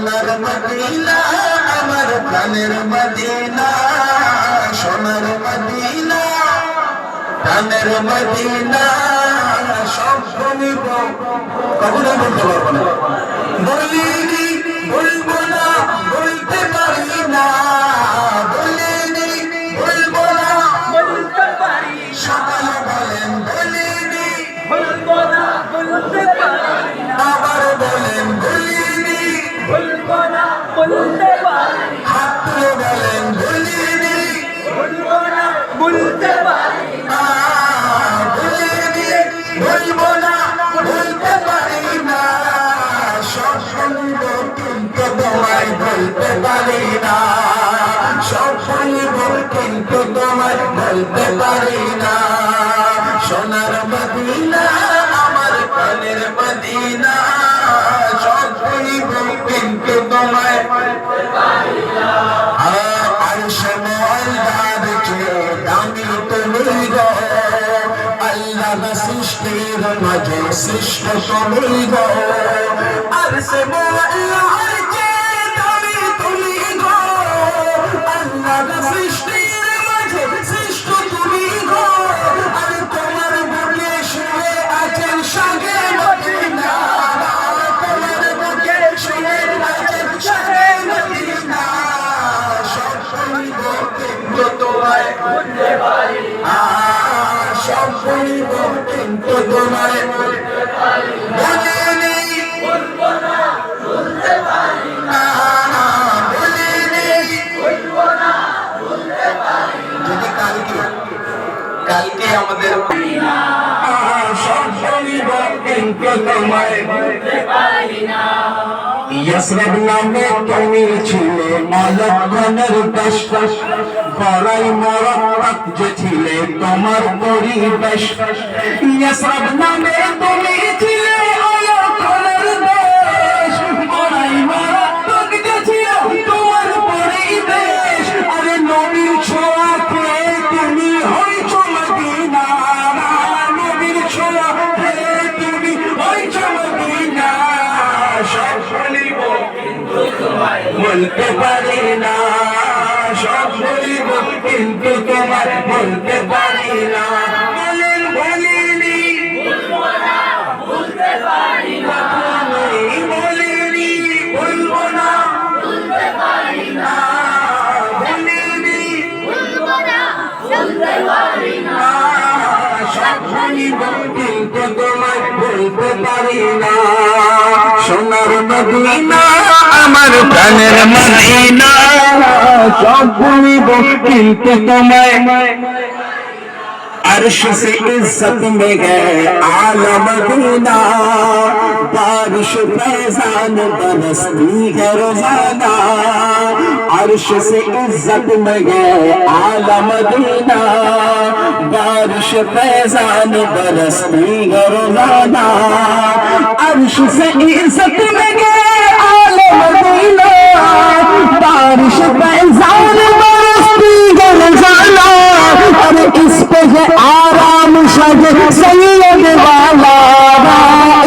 সোনার মদিনা আমার প্রাণের মদিনা, সোনার মদিনা প্রাণের মদিনা, সব বলিব কখনো বলতে পারবো না, বলিনি বলবো না, বলতে পারি না, বলিনি বলবো না, বলতে পারি, সকালে বলেন বলিনি বলবো না, বলতে পারি, আবার বলেন বলিনি বলবো না, বলতে পারি, হাত তুলে বলেন বলিনি বলবো না, বলতে পারি, বলিনি বলবো না, বলতে পারি না, সব শুনব কিন্তু তোমায় বলতে পারি না, সব শুনব কিন্তু তোমায় বলতে পারি না, সোনার মদিনা আমার প্রাণের মদিনা, সব শুনব কিন্তু তোমায় বলতে পারি না, আরশে মুআল্লার চেয়ে দামি তুমি গো, আল্লাহ সৃষ্টির মাঝে সৃষ্ট তুমি গো, আরশে মুআল্লার চেয়ে দামি তুমি গো, আল্লাহ সৃষ্টির মাঝে সৃষ্ট তুমি গো, আর তোমার বুকে শুয়ে আছেন শাহে মদিনা, তোমার বুকে শুয়ে আছেন শাহে মদিনা, সব শুনব কিন্তু তোমায় বলতে পারি না, সব শুনব কিন্তু তোমায় বলতে পারি না, বলিনি বলবো না, বলতে পারি না, বলিনি বলবো না, বলতে পারি না, যদি কালকে আমাদের সব শুনব কিন্তু তোমায় বলতে পারি না, ইয়াসরাব নামে তুমি ছিলে মালকগণের দেশ, বড়াই মরক্কাত যে ছিলে তোমার পরিবেশ, ইয়াসরাব নামে তুমি ছিলে মালকগণের দেশ, বড়াই মরক্কাত যে ছিল তোমার পরিবেশ, আরে নবীর ছোঁয়া পেয়ে তুমি হইছো মদিনা, নবীর ছোঁয়া পেয়ে তুমি হইছো মদিনা, সব বলিব কিন্তু তোমায় বলতে পারি না, সব বলিব কিন্তু তোমায় বলতে পারি না, বলেন বলিনি বলবো না, বলতে পারি না, বলিনি বলবো না, বলতে পারি না, বলিনি বলবো না, বলতে পারি না, সব বলিব কিন্তু তোমায় বলতে পারি না, সোনার মদিনা আমার প্রাণের মদিনা, সব বলিব কিন্তু তোমায়, अर्श से इज्जत में गए आला मदीना, बारिश फैजान बरसती है रोजाना, अर्श से इज्जत में गए आला मदीना, बारिश फैजान बरसती है रोजाना, अर्श से इज्जत में गए आला मदीना, बारिश फैजान बरसती है रोजाना, अरे इस पे है आराम शग सैयद वाला,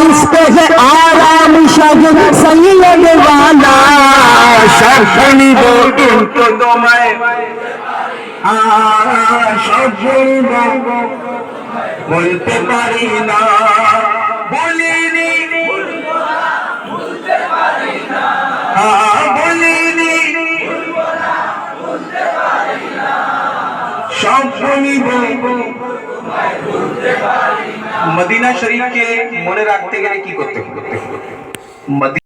इस पे है आराम शग सैयद वाला, सब बलिब কিন্তু তোমায়, সব বলিব বলতে পারি না, বলিনি বলবো না, বলতে পারি না, বলিনি বলবো না, বলতে পারি না, সব বলিব তোমায় বলতে পারি না। মদিনা শরীফকে মনে রাখতে গেলে কি করতে হবে?